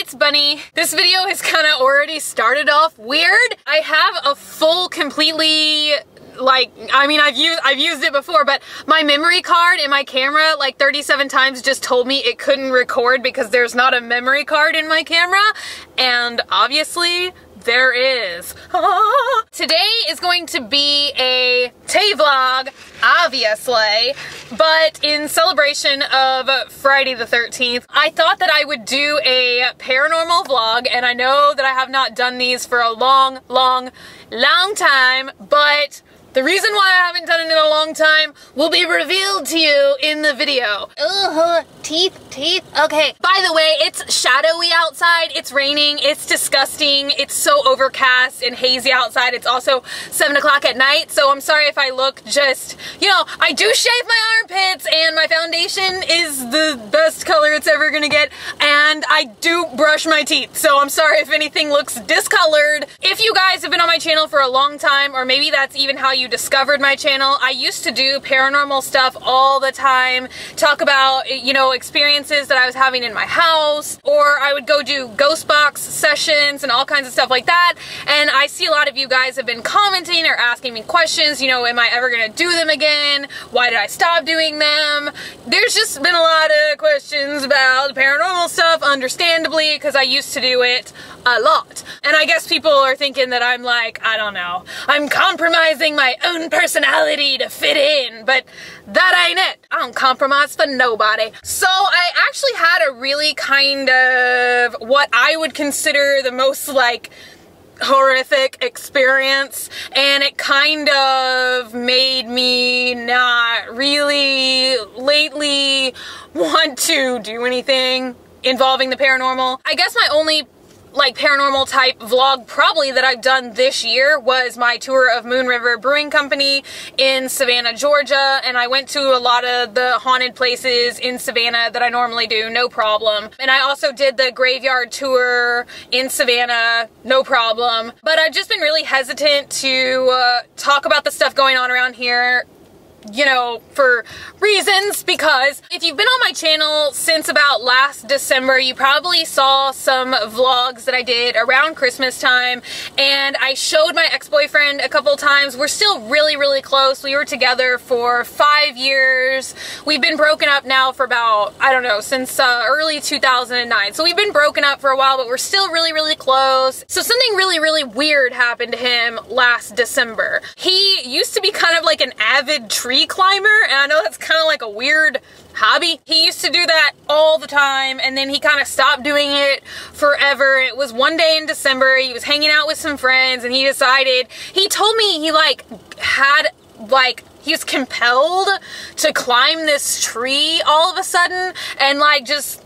it's Bunny. This video has kind of already started off weird. I have a full, completely, like, I mean, I've used it before, but my memory card in my camera like 37 times just told me it couldn't record because there's not a memory card in my camera, and obviously there is. Today is going to be a Tay vlog, obviously, but in celebration of Friday the 13th, I thought that I would do a paranormal vlog, and I know that I have not done these for a long time, but the reason why I haven't done it in a long time will be revealed to you in the video. Teeth. Okay. By the way, it's shadowy outside. It's raining. It's disgusting. It's so overcast and hazy outside. It's also 7 o'clock at night, so I'm sorry if I look just, you know, I do shave my armpits and my foundation is the best color it's ever gonna get, and I do brush my teeth, so I'm sorry if anything looks discolored. If you guys have been on my channel for a long time, or maybe that's even how you discovered my channel, I used to do paranormal stuff all the time, talk about, you know, experiences that I was having in my house, or I would go do ghost box sessions and all kinds of stuff like that, and I see a lot of you guys have been commenting or asking me questions, you know, am I ever gonna do them again? Why did I stop doing them? There's just been a lot of questions about paranormal stuff, understandably, because I used to do it a lot. And I guess people are thinking that I'm like, I don't know, I'm compromising my own personality to fit in, but that ain't it. I don't compromise for nobody. So I actually had a really kind of what I would consider the most like horrific experience, and it kind of made me not really lately want to do anything involving the paranormal. I guess my only like paranormal type vlog probably that I've done this year was my tour of Moon River Brewing Company in Savannah, Georgia, and I went to a lot of the haunted places in Savannah that I normally do, no problem. And I also did the graveyard tour in Savannah, no problem. But I've just been really hesitant to talk about the stuff going on around here, you know, for reasons, because if you've been on my channel since about last December, you probably saw some vlogs that I did around Christmas time, and I showed my ex-boyfriend a couple times. We're still really close. We were together for 5 years. We've been broken up now for about, I don't know, since early 2009. So we've been broken up for a while, but we're still really close. So something really weird happened to him last December. He used to be kind of like an avid tree climber, and I know that's kind of like a weird hobby. He used to do that all the time, and then he kind of stopped doing it forever. It was one day in December, he was hanging out with some friends, and he decided, he told me he he was compelled to climb this tree all of a sudden, and like just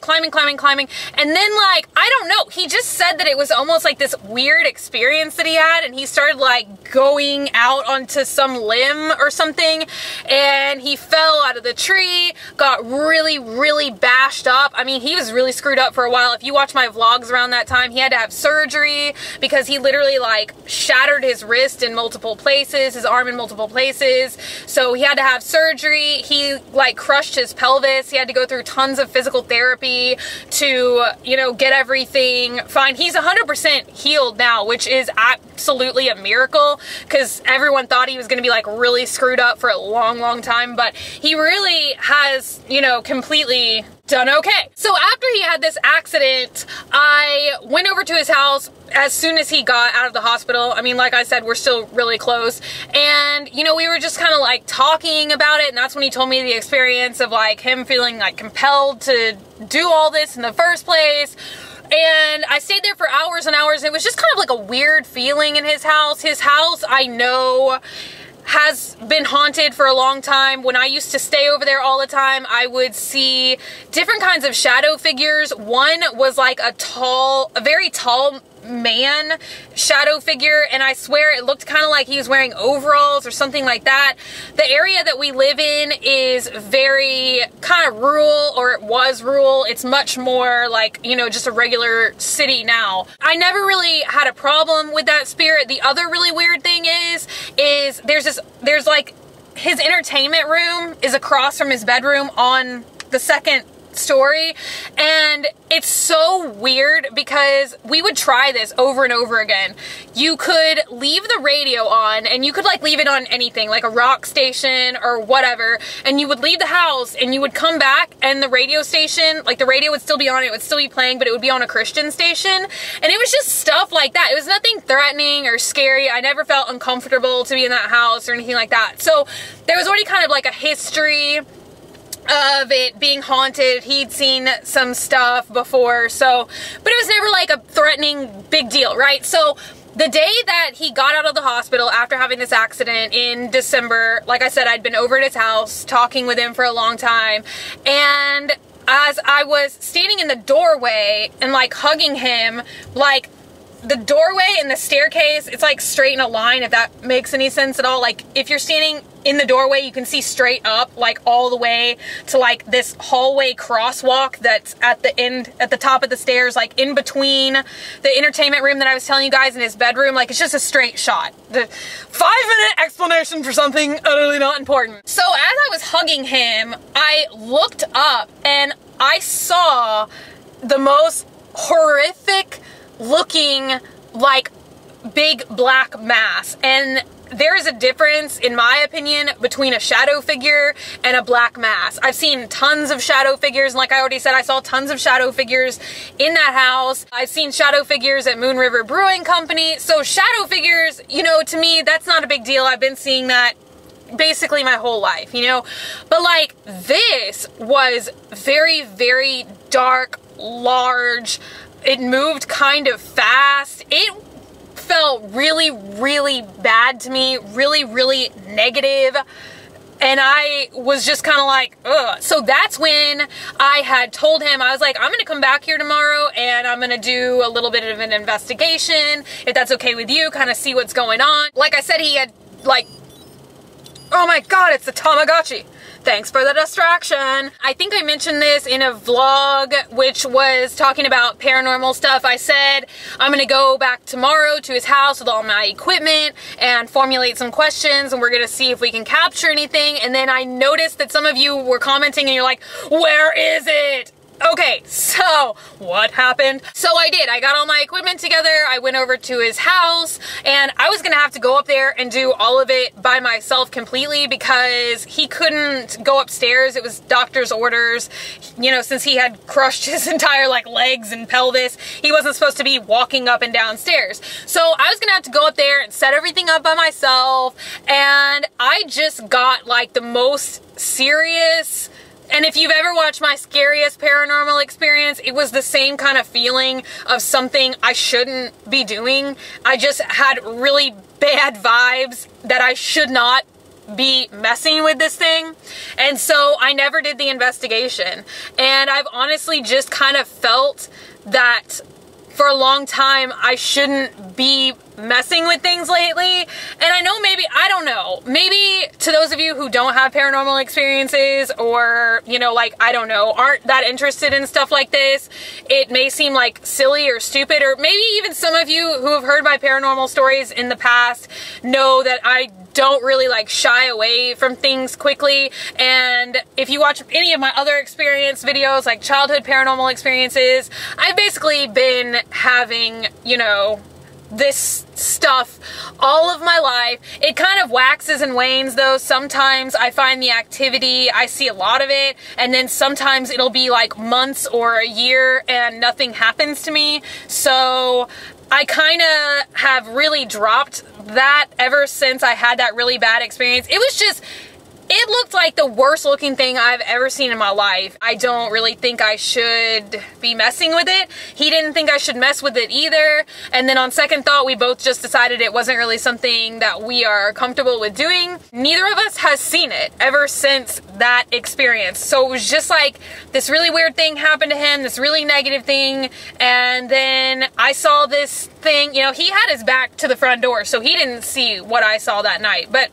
climbing, and then like, I don't know, he just said that it was almost like this weird experience that he had, and he started like going out onto some limb or something, and he fell out of the tree, got really bashed up. I mean, he was really screwed up for a while. If you watch my vlogs around that time, he had to have surgery because he literally like shattered his wrist in multiple places, his arm in multiple places, so he had to have surgery. He like crushed his pelvis. He had to go through tons of physical therapy to, you know, get everything fine. He's 100% healed now, which is absolutely a miracle, because everyone thought he was going to be like really screwed up for a long time, but he really has, you know, completely done okay. So after he had this accident, I went over to his house as soon as he got out of the hospital. I mean, like I said, we're still really close, and you know, we were just kind of like talking about it, and that's when he told me the experience of like him feeling like compelled to do all this in the first place. And I stayed there for hours and hours, and it was just kind of like a weird feeling in his house. His house, I know, has been haunted for a long time. When I used to stay over there all the time, I would see different kinds of shadow figures. One was like a very tall man shadow figure, and I swear it looked kind of like he was wearing overalls or something like that. The area that we live in is very kind of rural, or it was rural. It's much more like, you know, just a regular city now. I never really had a problem with that spirit. The other really weird thing is there's like his entertainment room is across from his bedroom on the second story, and it's so weird because we would try this over and over again. You could leave the radio on, and you could like leave it on anything, like a rock station or whatever, and you would leave the house and you would come back and the radio station, like the radio would still be on, it would still be playing, but it would be on a Christian station, and it was just stuff like that. It was nothing threatening or scary. I never felt uncomfortable to be in that house or anything like that. So there was already kind of like a history of it being haunted. He'd seen some stuff before, so, but it was never like a threatening big deal, right? So the day that he got out of the hospital after having this accident in December, like I said, I'd been over at his house talking with him for a long time, and as I was standing in the doorway and like hugging him, like the doorway and the staircase, it's like straight in a line, if that makes any sense at all. Like if you're standing in the doorway, you can see straight up, like all the way to like this hallway crosswalk that's at the end, at the top of the stairs, like in between the entertainment room that I was telling you guys and his bedroom. Like it's just a straight shot. The 5-minute explanation for something utterly not important. So as I was hugging him, I looked up and I saw the most horrific looking like big black mass, and there is a difference, in my opinion, between a shadow figure and a black mass. I've seen tons of shadow figures, and like I already said, I saw tons of shadow figures in that house. I've seen shadow figures at Moon River Brewing Company. So shadow figures, you know, to me, that's not a big deal. I've been seeing that basically my whole life, you know? But like, this was very, very dark, large. It moved kind of fast. It felt really, really bad to me, really, really negative, and I was just kind of like, ugh. So that's when I had told him, I was like, I'm gonna come back here tomorrow and I'm gonna do a little bit of an investigation, if that's okay with you, kind of see what's going on. Like I said, he had like, oh my god, it's the Tamagotchi. Thanks for the distraction. I think I mentioned this in a vlog, which was talking about paranormal stuff. I said I'm gonna go back tomorrow to his house with all my equipment and formulate some questions, and we're gonna see if we can capture anything. And then I noticed that some of you were commenting and you're like, where is it? Okay, so what happened? So I did. I got all my equipment together. I went over to his house, and I was gonna have to go up there and do all of it by myself completely because he couldn't go upstairs. It was doctor's orders. You know, since he had crushed his entire like legs and pelvis, he wasn't supposed to be walking up and down stairs. So I was gonna have to go up there and set everything up by myself, and I just got like the most serious. And if you've ever watched my scariest paranormal experience, it was the same kind of feeling of something I shouldn't be doing. I just had really bad vibes that I should not be messing with this thing. And so I never did the investigation. And I've honestly just kind of felt that for a long time I shouldn't be messing with things lately. And I know maybe, I don't know, maybe to those of you who don't have paranormal experiences, or, you know, like, I don't know, aren't that interested in stuff like this, it may seem like silly or stupid, or maybe even some of you who have heard my paranormal stories in the past know that I don't really like shy away from things quickly. And if you watch any of my other experience videos, like childhood paranormal experiences, I've basically been having, you know, this stuff all of my life. It kind of waxes and wanes though. Sometimes I find the activity, I see a lot of it, and then sometimes it'll be like months or a year and nothing happens to me. So I kind of have really dropped that ever since I had that really bad experience. It was just, it looked like the worst looking thing I've ever seen in my life. I don't really think I should be messing with it. He didn't think I should mess with it either. And then on second thought, we both just decided it wasn't really something that we are comfortable with doing. Neither of us has seen it ever since that experience. So it was just like this really weird thing happened to him, this really negative thing. And then I saw this thing, you know, he had his back to the front door, so he didn't see what I saw that night. But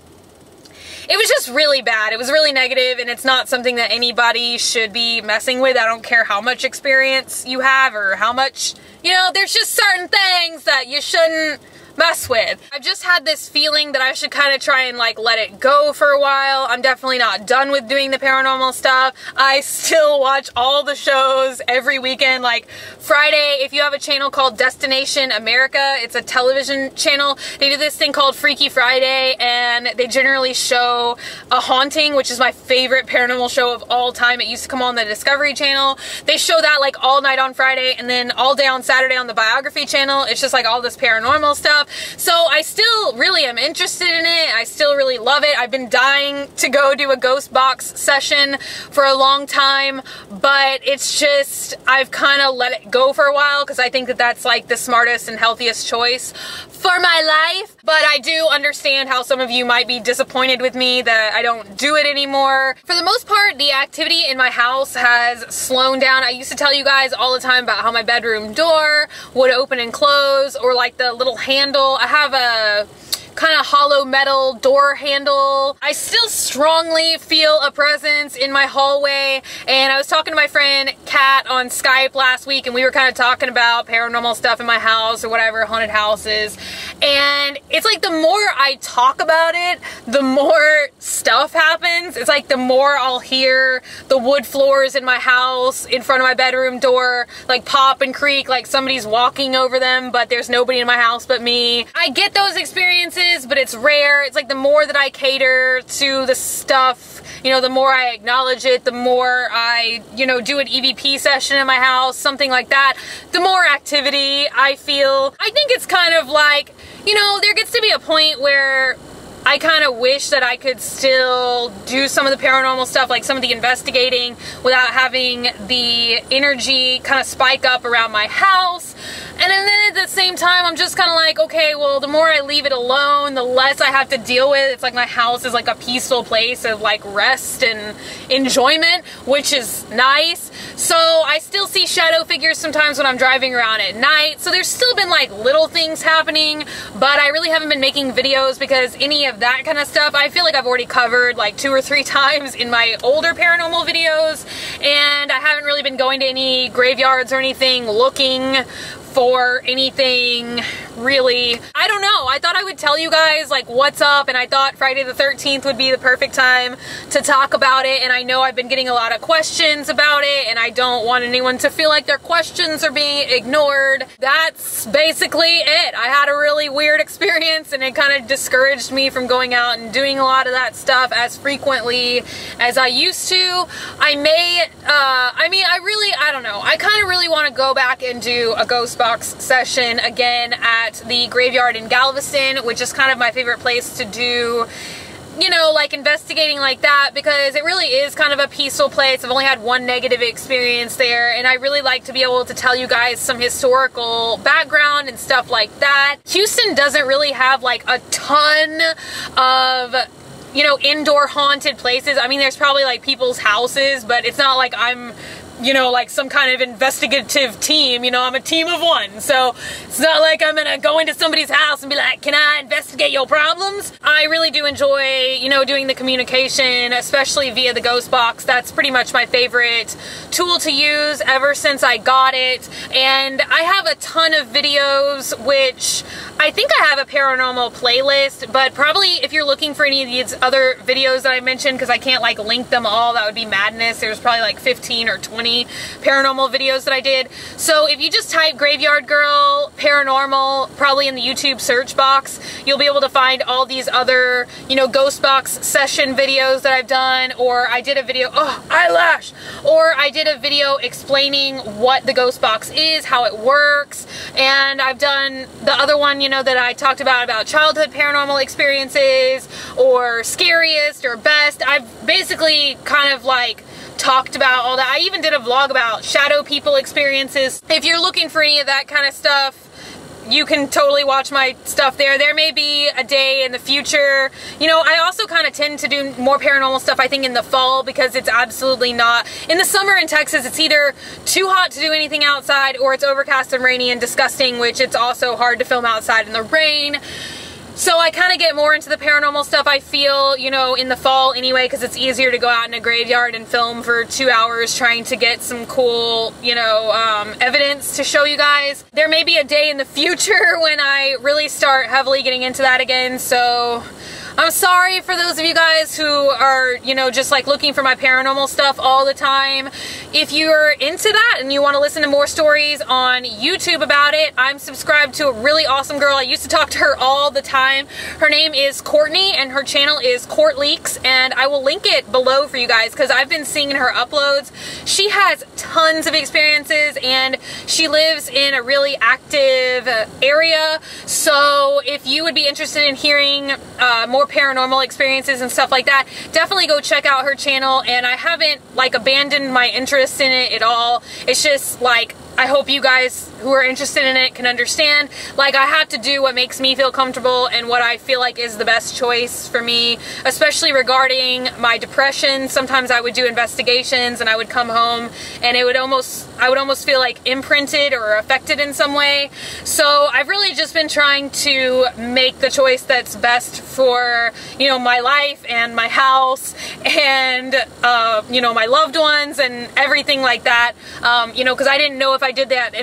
it was just really bad. It was really negative, and it's not something that anybody should be messing with. I don't care how much experience you have or how much, you know, there's just certain things that you shouldn't mess with. I've just had this feeling that I should kind of try and like let it go for a while. I'm definitely not done with doing the paranormal stuff. I still watch all the shows every weekend. Like Friday, if you have a channel called Destination America, it's a television channel. They do this thing called Freaky Friday, and they generally show a haunting, which is my favorite paranormal show of all time. It used to come on the Discovery Channel. They show that like all night on Friday, and then all day on Saturday on the Biography Channel. It's just like all this paranormal stuff. So I still really am interested in it. I still really love it. I've been dying to go do a ghost box session for a long time, but it's just, I've kind of let it go for a while because I think that that's like the smartest and healthiest choice for my life. But I do understand how some of you might be disappointed with me that I don't do it anymore. For the most part, the activity in my house has slowed down. I used to tell you guys all the time about how my bedroom door would open and close, or like the little handle. I have a kind of hollow metal door handle. I still strongly feel a presence in my hallway, and I was talking to my friend Kat on Skype last week, and we were kind of talking about paranormal stuff in my house or whatever, haunted houses, and it's like the more I talk about it, the more stuff happens. It's like the more I'll hear the wood floors in my house in front of my bedroom door like pop and creak like somebody's walking over them, but there's nobody in my house but me. I get those experiences, but it's rare. It's like the more that I cater to the stuff, you know, the more I acknowledge it, the more I, you know, do an EVP session in my house, something like that, the more activity I feel. I think it's kind of like, you know, there gets to be a point where I kind of wish that I could still do some of the paranormal stuff, like some of the investigating, without having the energy kind of spike up around my house. And then at the same time, I'm just kind of like, okay, well, the more I leave it alone, the less I have to deal with. It's like my house is like a peaceful place of like rest and enjoyment, which is nice. So I still see shadow figures sometimes when I'm driving around at night. So there's still been like little things happening, but I really haven't been making videos because any of that kind of stuff, I feel like I've already covered like 2 or 3 times in my older paranormal videos, and I haven't really been going to any graveyards or anything looking for anything really. I don't know. I thought I would tell you guys like what's up, and I thought Friday the 13th would be the perfect time to talk about it, and I know I've been getting a lot of questions about it, and I don't want anyone to feel like their questions are being ignored. That's basically it. I had a really weird experience, and it kind of discouraged me from going out and doing a lot of that stuff as frequently as I used to. I may, I don't know. I kind of really want to go back and do a ghost box session again at the graveyard in Galveston, which is kind of my favorite place to do, you know, like investigating like that, because it really is kind of a peaceful place. I've only had one negative experience there, and I really like to be able to tell you guys some historical background and stuff like that. Houston doesn't really have like a ton of, you know, indoor haunted places. I mean, there's probably like people's houses, but it's not like I'm, you know, like some kind of investigative team. You know, I'm a team of one, so it's not like I'm gonna go into somebody's house and be like, can I investigate your problems? I really do enjoy, you know, doing the communication, especially via the ghost box. That's pretty much my favorite tool to use ever since I got it. And I have a ton of videos, which I think I have a paranormal playlist, but probably if you're looking for any of these other videos that I mentioned, because I can't like link them all, that would be madness. There's probably like 15 or 20 paranormal videos that I did. So if you just type Graveyard Girl Paranormal, probably in the YouTube search box, you'll be able to find all these other, you know, ghost box session videos that I've done. Or I did a video, oh, eyelash! Or I did a video explaining what the ghost box is, how it works. And I've done the other one, you know, that I talked about childhood paranormal experiences, or scariest or best. I've basically kind of like talked about all that. I even did a vlog about shadow people experiences. If you're looking for any of that kind of stuff, you can totally watch my stuff there. There may be a day in the future. You know, I also kind of tend to do more paranormal stuff, I think, in the fall, because it's absolutely not. In the summer in Texas, it's either too hot to do anything outside, or it's overcast and rainy and disgusting, which it's also hard to film outside in the rain. So I kind of get more into the paranormal stuff, I feel, you know, in the fall anyway, because it's easier to go out in a graveyard and film for 2 hours trying to get some cool, you know, evidence to show you guys. There may be a day in the future when I really start heavily getting into that again, so I'm sorry for those of you guys who are, you know, just like looking for my paranormal stuff all the time. If you're into that and you want to listen to more stories on YouTube about it, I'm subscribed to a really awesome girl. I used to talk to her all the time. Her name is Courtney and her channel is Court Leaks, and I will link it below for you guys because I've been seeing her uploads. She has tons of experiences and she lives in a really active area, so if you would be interested in hearing more paranormal experiences and stuff like that, definitely go check out her channel. And I haven't like abandoned my interest in it at all. It's just like, I hope you guys who are interested in it can understand, like, I have to do what makes me feel comfortable and what I feel like is the best choice for me, especially regarding my depression. Sometimes I would do investigations and I would come home and it would I would almost feel like imprinted or affected in some way. So I've really just been trying to make the choice that's best for, you know, my life and my house and, you know, my loved ones and everything like that. You know, because I didn't know if I did that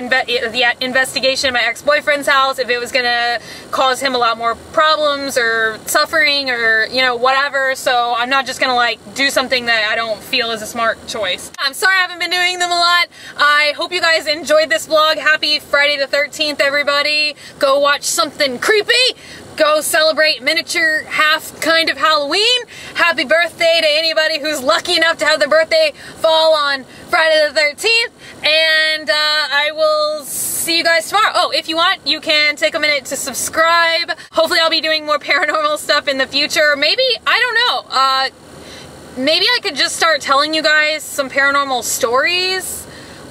investigation in my ex-boyfriend's house, if it was gonna cause him a lot more problems or suffering or, you know, whatever. So I'm not just gonna like do something that I don't feel is a smart choice. I'm sorry I haven't been doing them a lot. I hope you guys enjoyed this vlog. Happy Friday the 13th, everybody. Go watch something creepy. Go celebrate miniature half kind of Halloween. Happy birthday to anybody who's lucky enough to have their birthday fall on Friday the 13th. And I will see you guys tomorrow. Oh, if you want, you can take a minute to subscribe. Hopefully I'll be doing more paranormal stuff in the future. Maybe, I don't know, maybe I could just start telling you guys some paranormal stories.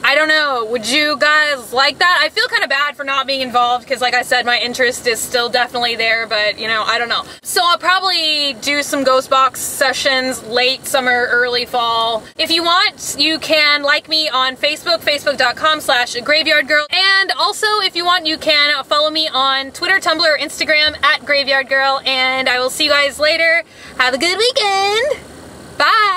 I don't know, would you guys like that? I feel kind of bad for not being involved because, like I said, my interest is still definitely there, but, you know, I don't know. So I'll probably do some ghost box sessions late summer, early fall. If you want, you can like me on Facebook, facebook.com/graveyardgirl. And also, if you want, you can follow me on Twitter, Tumblr, Instagram @graveyardgirl. And I will see you guys later. Have a good weekend. Bye.